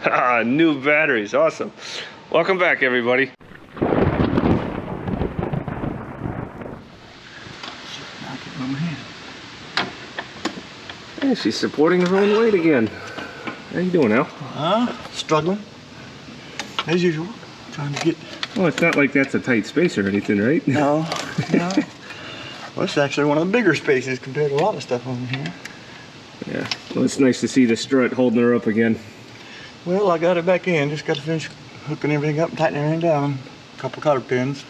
New batteries, awesome. Welcome back, everybody. Hey, she's supporting her own weight again. How you doing, Al? Struggling. As usual. Trying to get... Well, it's not like that's a tight space or anything, right? No, no. Well, it's actually one of the bigger spaces compared to a lot of stuff over here. Yeah, well, it's nice to see the strut holding her up again. Well, I got it back in. Just got to finish hooking everything up and tightening everything down. A couple cotter pins.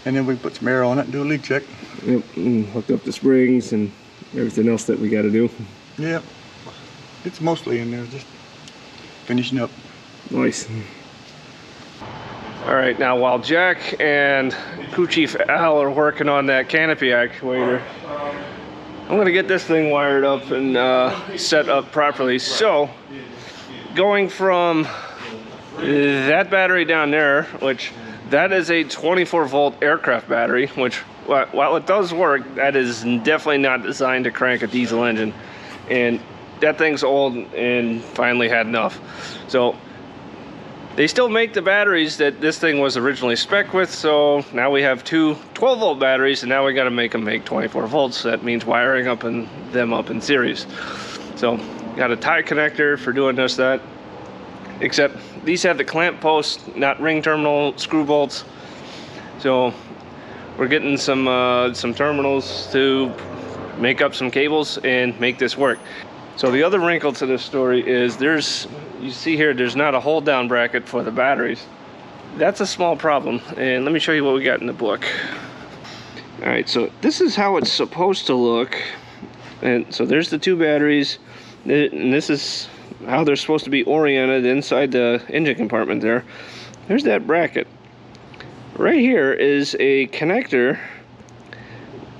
And then we put some air on it and do a leak check. Yep, and hooked up the springs and everything else that we got to do. Yep. It's mostly in there, just finishing up. Nice. All right, now while Jack and Crew Chief Al are working on that canopy actuator, I'm gonna get this thing wired up and set up properly. So, going from that battery down there, which that is a 24-volt aircraft battery, which while it does work, that is definitely not designed to crank a diesel engine. And that thing's old and finally had enough. So they still make the batteries that this thing was originally spec'd with, so now we have two 12-volt batteries, and now we got to make them make 24 volts. That means wiring them up in series. So got a tie connector for doing just that, except these have the clamp posts, not ring terminal screw bolts. So we're getting some terminals to make up some cables and make this work. So the other wrinkle to this story is you see here, there's not a hold down bracket for the batteries. That's a small problem, and let me show you what we got in the book. All right, so this is how it's supposed to look. And so there's the two batteries, and this is how they're supposed to be oriented inside the engine compartment there. There's that bracket. Right here is a connector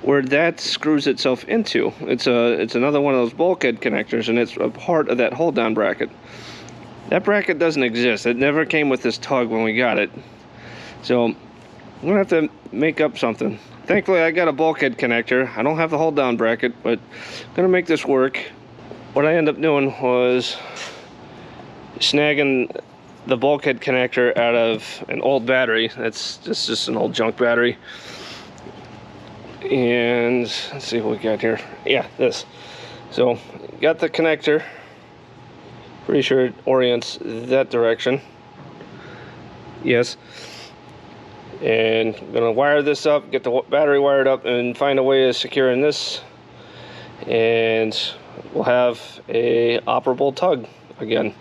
where that screws itself into. It's another one of those bulkhead connectors, and it's a part of that hold down bracket. That bracket doesn't exist. It never came with this tug when we got it. So I'm gonna have to make up something. Thankfully I got a bulkhead connector. I don't have the hold down bracket, but I'm gonna make this work. What I ended up doing was snagging the bulkhead connector out of an old battery. That's just an old junk battery. And let's see what we got here. Yeah, this. So got the connector. Pretty sure it orients that direction. Yes. And I'm gonna wire this up, get the battery wired up, and find a way of securing this. And we'll have a operable tug again.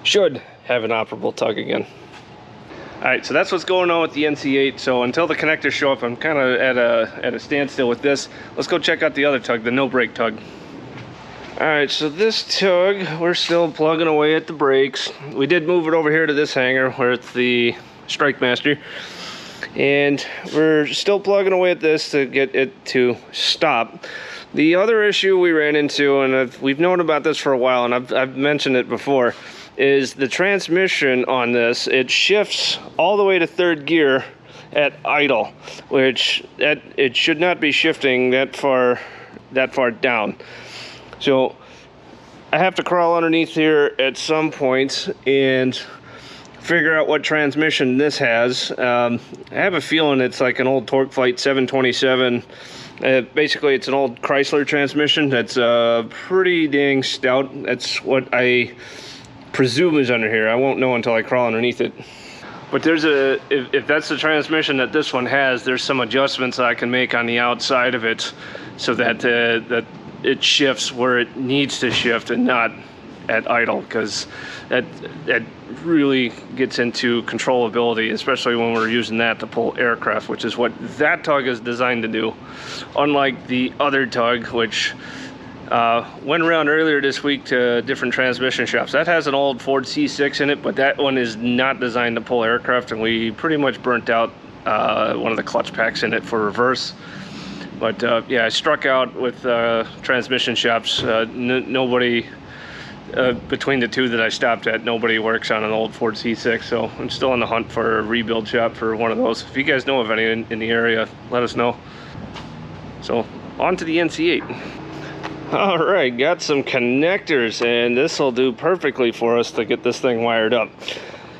Should have an operable tug again. Alright, so that's what's going on with the NC8. So until the connectors show up, I'm kind of at a standstill with this. Let's go check out the other tug, the no-brake tug. Alright, so this tug, we're still plugging away at the brakes. We did move it over here to this hanger where it's the Strike Master. And we're still plugging away at this to get it to stop. The other issue we ran into, and we've known about this for a while, and I've mentioned it before, is the transmission on this. It shifts all the way to third gear at idle, which it should not be shifting that far down. So I have to crawl underneath here at some point and figure out what transmission this has. I have a feeling it's like an old Torque Flight 727. Basically it's an old Chrysler transmission that's pretty dang stout. That's what I presume is under here. I won't know until I crawl underneath it. But there's if that's the transmission that this one has, there's some adjustments I can make on the outside of it so that that it shifts where it needs to shift and not at idle, because that really gets into controllability, especially when we're using that to pull aircraft, which is what that tug is designed to do. Unlike the other tug, which went around earlier this week to different transmission shops. That has an old Ford C6 in it, but that one is not designed to pull aircraft, and we pretty much burnt out one of the clutch packs in it for reverse. But yeah, I struck out with transmission shops. Nobody, between the two that I stopped at, nobody works on an old Ford C6, so I'm still on the hunt for a rebuild shop for one of those. If you guys know of any in the area, let us know. So on to the NC8. All right, got some connectors, and this will do perfectly for us to get this thing wired up.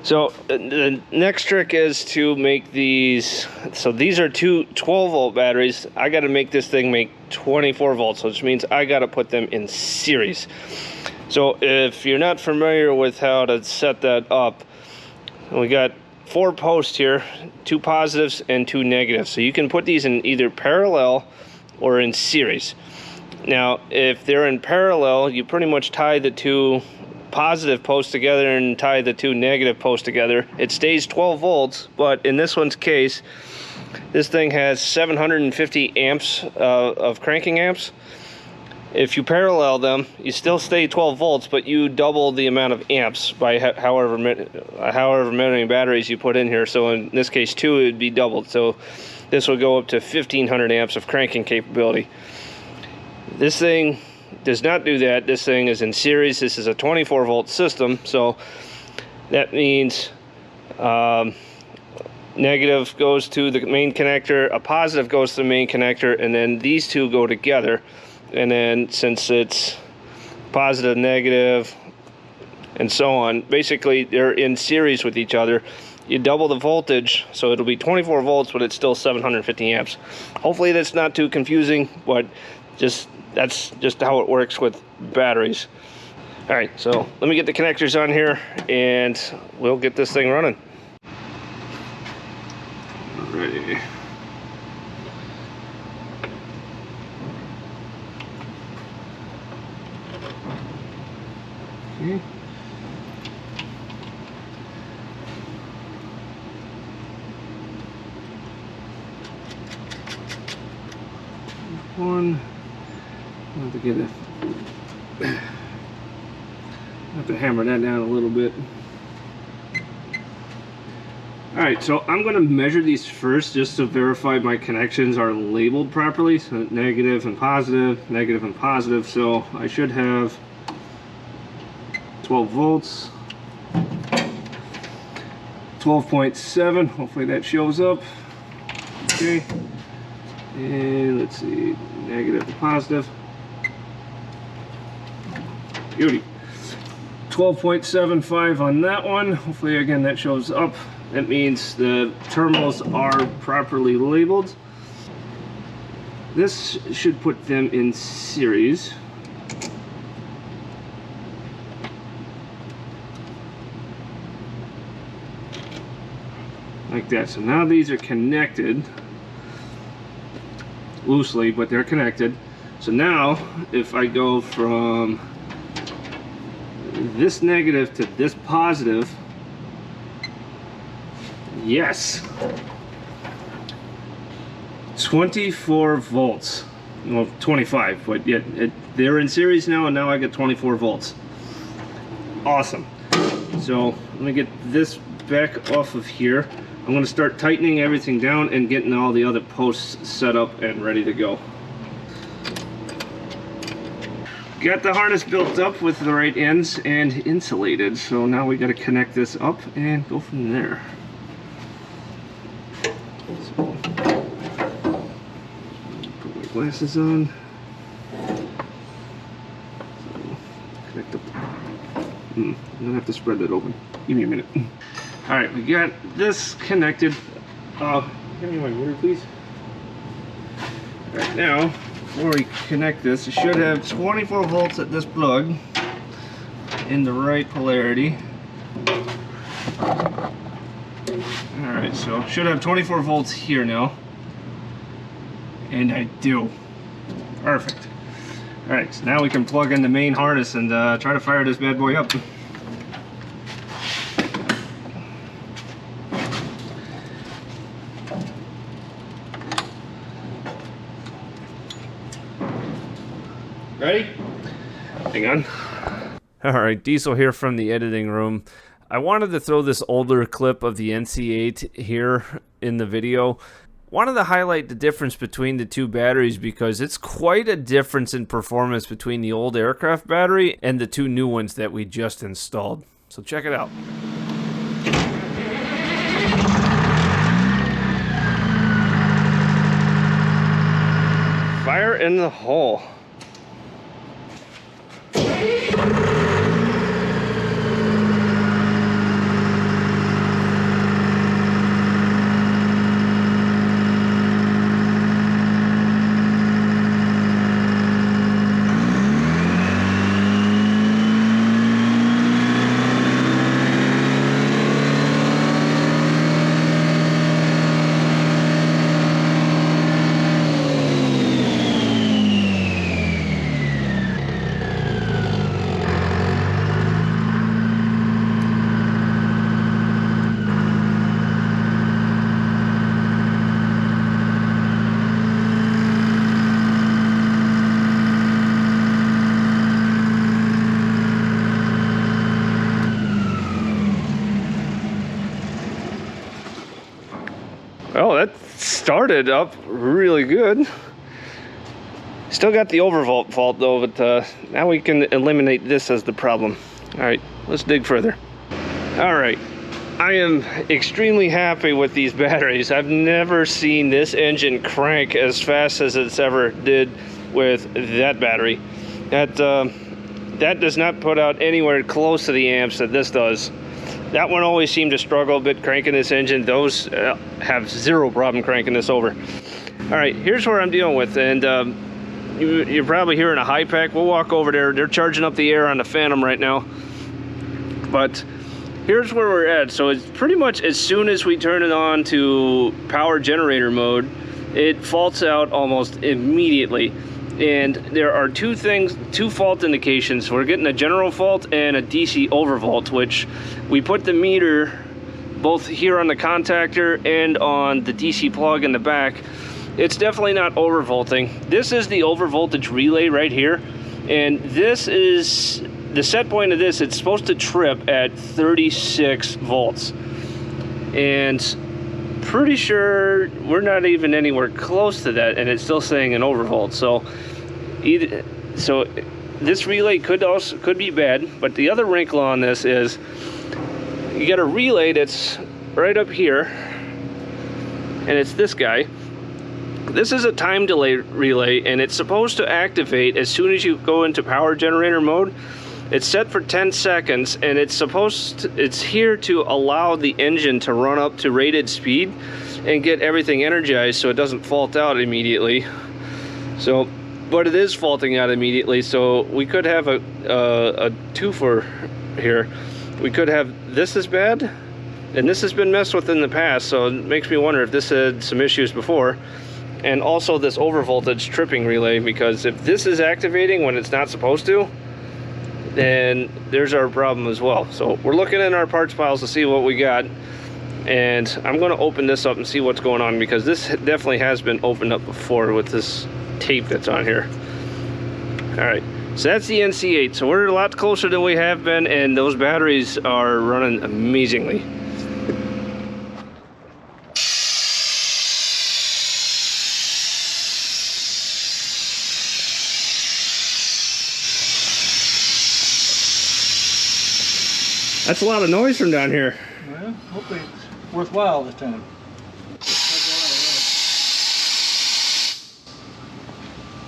So the next trick is to make these, so these are two 12-volt batteries. I got to make this thing make 24 volts, which means I got to put them in series. So if you're not familiar with how to set that up, we got 4 posts here, 2 positives and 2 negatives. So you can put these in either parallel or in series. Now, if they're in parallel, you pretty much tie the 2 positive posts together and tie the 2 negative posts together. It stays 12 volts, but in this one's case, this thing has 750 amps of cranking amps. If you parallel them, you still stay 12 volts, but you double the amount of amps by however many batteries you put in here. So in this case, 2, it would be doubled. So this will go up to 1500 amps of cranking capability. This thing does not do that. This thing is in series. This is a 24 volt system, so that means negative goes to the main connector, a positive goes to the main connector, and then these 2 go together. And then since it's positive, negative, and so on, basically they're in series with each other. You double the voltage, so it'll be 24 volts, but it's still 750 amps. Hopefully that's not too confusing, but that's just how it works with batteries. All right, so let me get the connectors on here and we'll get this thing running. Alrighty. Okay. One. I'll have to get it. Have to hammer that down a little bit. All right, so I'm going to measure these first just to verify my connections are labeled properly. So negative and positive, negative and positive. So I should have 12 volts, 12.7. Hopefully that shows up. Okay, and let's see, negative to positive. Beauty. 12.75 on that one. Hopefully again that shows up. That means the terminals are properly labeled. This should put them in series. Like that. So now these are connected loosely, but they're connected. So now if I go from this negative to this positive, yes, 24 volts. Well, 25, but yet they're in series now, and now I get 24 volts. Awesome. So let me get this back off of here. I'm going to start tightening everything down and getting all the other posts set up and ready to go. Got the harness built up with the right ends and insulated, so now we got to connect this up and go from there. So, put my glasses on. So, connect up. I'm gonna have to spread that open. Give me a minute. All right, we got this connected. Give me my water, please. All right, now, before we connect this, it should have 24 volts at this plug in the right polarity. Alright, so should have 24 volts here now. And I do. Perfect. Alright, so now we can plug in the main harness and try to fire this bad boy up. Ready? Hang on. Alright, Diesel here from the editing room. I wanted to throw this older clip of the NC8 here in the video. Wanted to highlight the difference between the two batteries because it's quite a difference in performance between the old aircraft battery and the two new ones that we just installed. So check it out. Fire in the hole. started up really good. Still got the overvolt fault though, but now we can eliminate this as the problem. All right, let's dig further. All right, I am extremely happy with these batteries. I've never seen this engine crank as fast as it's ever did with that battery. That does not put out anywhere close to the amps that this does. That one always seemed to struggle a bit cranking this engine. Those have zero problem cranking this over. All right, here's where I'm dealing with, and you're probably hearing a high pack. We'll walk over there. They're charging up the air on the Phantom right now. But here's where we're at. So it's pretty much as soon as we turn it on to power generator mode, it faults out almost immediately. And there are two fault indications. We're getting a general fault and a DC overvolt, which we put the meter both here on the contactor and on the DC plug in the back. It's definitely not overvolting. This is the overvoltage relay right here, and this is the set point of this. It's supposed to trip at 36 volts, and pretty sure we're not even anywhere close to that, and it's still saying an overvolt. So this relay could be bad. But the other wrinkle on this is you got a relay that's right up here, and it's this guy. This is a time delay relay, and it's supposed to activate as soon as you go into power generator mode. It's set for 10 seconds, and it's here to allow the engine to run up to rated speed and get everything energized so it doesn't fault out immediately. So, but it is faulting out immediately, so we could have a twofer here. We could have this is bad, and this has been messed with in the past, so it makes me wonder if this had some issues before. And also this overvoltage tripping relay, because if this is activating when it's not supposed to, then there's our problem as well. So we're looking in our parts piles to see what we got, and I'm going to open this up and see what's going on, because this definitely has been opened up before with this tape that's on here. All right, so that's the NC8. So we're a lot closer than we have been, and those batteries are running amazingly. That's a lot of noise from down here. Well, hopefully it's worthwhile this time.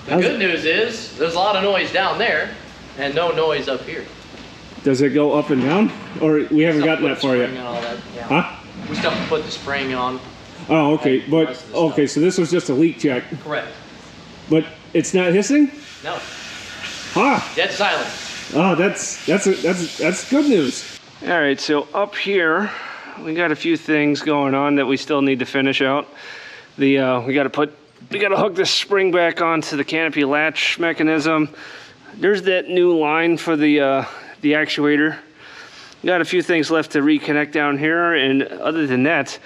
The good news is there's a lot of noise down there and no noise up here. Does it go up and down? Or we haven't gotten that far yet? Yeah. Huh? We still have to put the spring on. Oh, okay. But okay, so this was just a leak check. Correct. But it's not hissing? No. Huh? Dead silent. Oh, that's good news. All right, so up here we got a few things going on that we still need to finish out. We got to hook this spring back onto the canopy latch mechanism. There's that new line for the actuator. We got a few things left to reconnect down here, and other than that,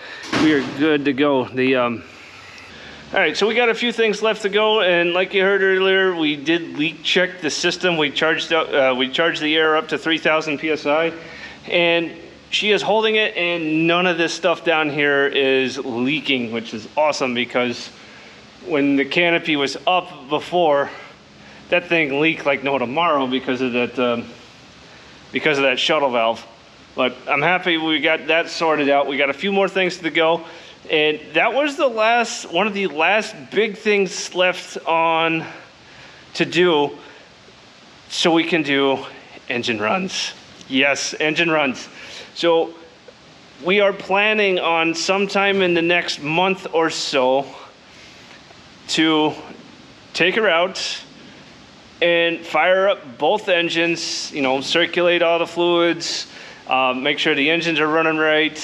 we are good to go. All right, so we got a few things left to go, and like you heard earlier, we did leak check the system. We charged the air up to 3,000 psi, and she is holding it, and none of this stuff down here is leaking, which is awesome, because when the canopy was up before, that thing leaked like no tomorrow because of that shuttle valve. But I'm happy we got that sorted out. We got a few more things to go. And that was one of the last big things left on to do, so we can do engine runs. Yes, engine runs. So we are planning on sometime in the next month or so to take her out and fire up both engines, circulate all the fluids, make sure the engines are running right,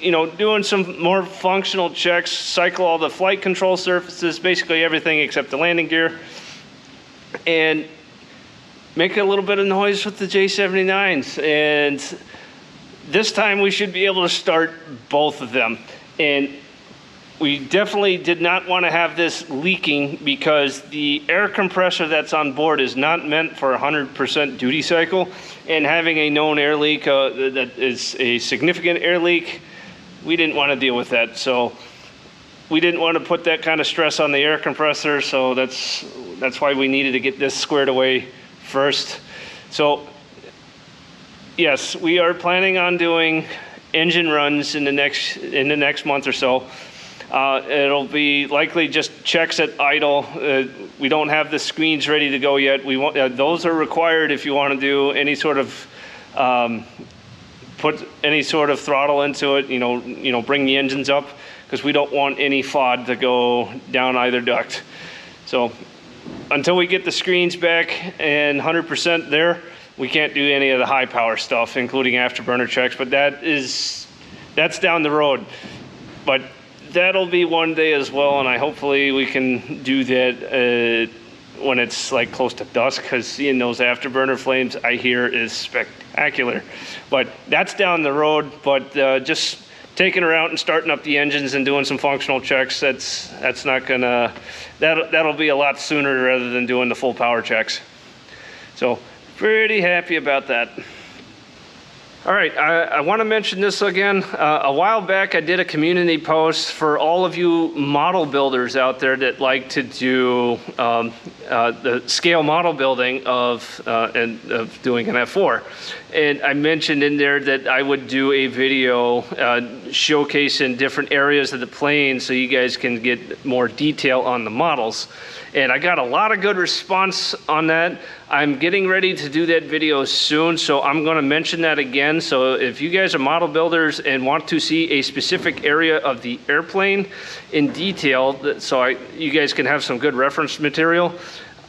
doing some more functional checks, cycle all the flight control surfaces, basically everything except the landing gear, and make a little bit of noise with the J79s. And this time we should be able to start both of them. And we definitely did not want to have this leaking, because the air compressor that's on board is not meant for 100% duty cycle, and having a known air leak that is a significant air leak, we didn't want to deal with that. So we didn't want to put that kind of stress on the air compressor, so that's why we needed to get this squared away first. So yes, we are planning on doing engine runs in the next month or so. It'll be likely just checks at idle. We don't have the screens ready to go yet. We want those are required if you want to do any sort of put any sort of throttle into it. You know, bring the engines up, because we don't want any FOD to go down either duct. So until we get the screens back and 100% there, we can't do any of the high power stuff, including afterburner checks. But that's down the road. But that'll be one day as well, and hopefully we can do that when it's like close to dusk, because seeing those afterburner flames I hear is spectacular. But that's down the road. But just taking her out and starting up the engines and doing some functional checks, that's not gonna, that'll be a lot sooner rather than doing the full power checks. So pretty happy about that. All right, I want to mention this again. A while back, I did a community post for all of you model builders out there that like to do the scale model building of doing an F-4. And I mentioned in there that I would do a video showcasing different areas of the plane so you guys can get more detail on the models. And I got a lot of good response on that. I'm getting ready to do that video soon, so I'm going to mention that again. So if you guys are model builders and want to see a specific area of the airplane in detail, so you guys can have some good reference material,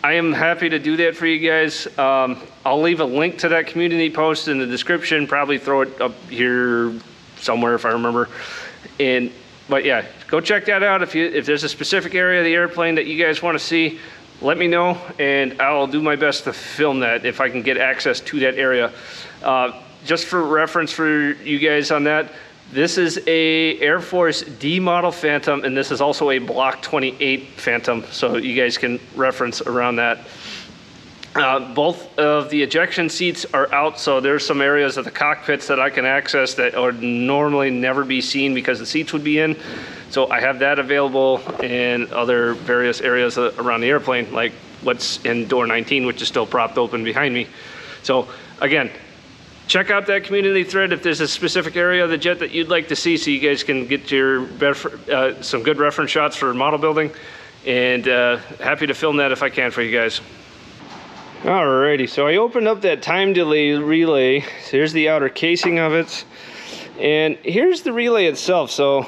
I am happy to do that for you guys. I'll leave a link to that community post in the description, probably throw it up here somewhere if I remember. But yeah, go check that out. If there's a specific area of the airplane that you guys want to see, let me know, and I'll do my best to film that if I can get access to that area. Just for reference for you guys on that, this is a Air Force D model Phantom, and this is also a Block 28 Phantom, so you guys can reference around that. Both of the ejection seats are out, so there's some areas of the cockpits that I can access that would normally never be seen because the seats would be in. So I have that available in other various areas around the airplane, like what's in door 19, which is still propped open behind me. So again, check out that community thread if there's a specific area of the jet that you'd like to see, so you guys can get your some good reference shots for model building. And happy to film that if I can for you guys. Alrighty, so I opened up that time delay relay. So here's the outer casing of it, and here's the relay itself. So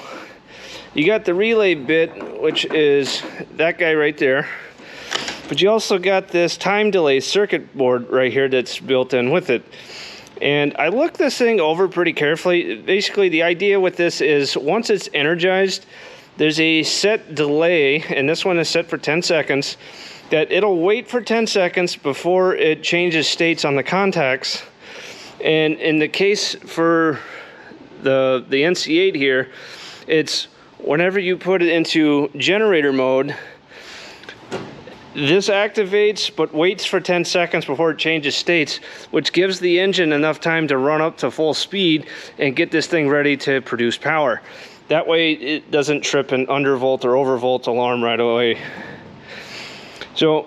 you got the relay bit, which is that guy right there, but you also got this time delay circuit board right here that's built in with it. And I looked this thing over pretty carefully. Basically, the idea with this is once it's energized, there's a set delay, and this one is set for 10 seconds, that it'll wait for 10 seconds before it changes states on the contacts. And in the case for the NC8 here, it's whenever you put it into generator mode, this activates but waits for 10 seconds before it changes states, which gives the engine enough time to run up to full speed and get this thing ready to produce power. That way it doesn't trip an undervolt or overvolt alarm right away. So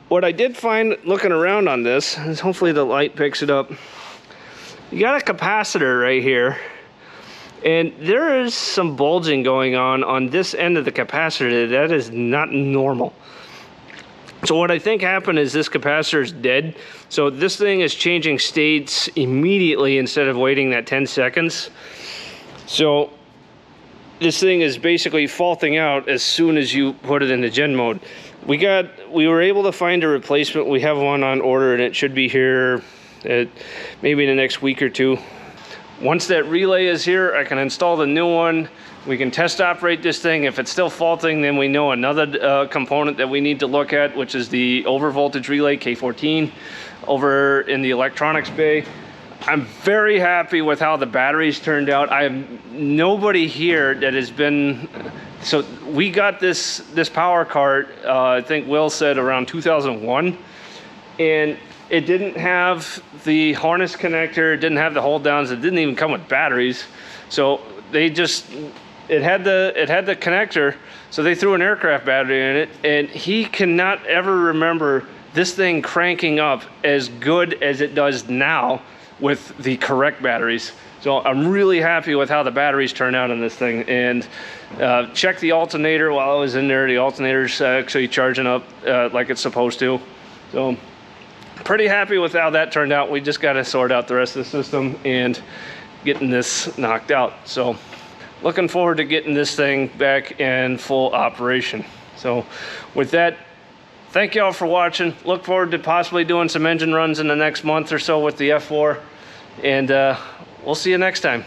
what I did find looking around on this, is hopefully the light picks it up, you got a capacitor right here, and there is some bulging going on this end of the capacitor. That is not normal. So what I think happened is this capacitor is dead. So this thing is changing states immediately instead of waiting that 10 seconds. So this thing is basically faulting out as soon as you put it into gen mode. We were able to find a replacement. We have one on order, and it should be here maybe in the next week or two. Once that relay is here, I can install the new one. We can test operate this thing. If it's still faulting, then we know another component that we need to look at, which is the overvoltage relay, K14, over in the electronics bay. I'm very happy with how the batteries turned out. I have nobody here that has been, so we got this power cart, I think Will said around 2001, and it didn't have the harness connector, it didn't have the hold downs, it didn't even come with batteries. So they just it had the connector, so they threw an aircraft battery in it, and he cannot ever remember this thing cranking up as good as it does now with the correct batteries. So I'm really happy with how the batteries turn out on this thing. And check the alternator while I was in there. The alternator's actually charging up like it's supposed to. So pretty happy with how that turned out. We just got to sort out the rest of the system and getting this knocked out. So looking forward to getting this thing back in full operation. So with that, thank y'all for watching. Look forward to possibly doing some engine runs in the next month or so with the F-4. And we'll see you next time.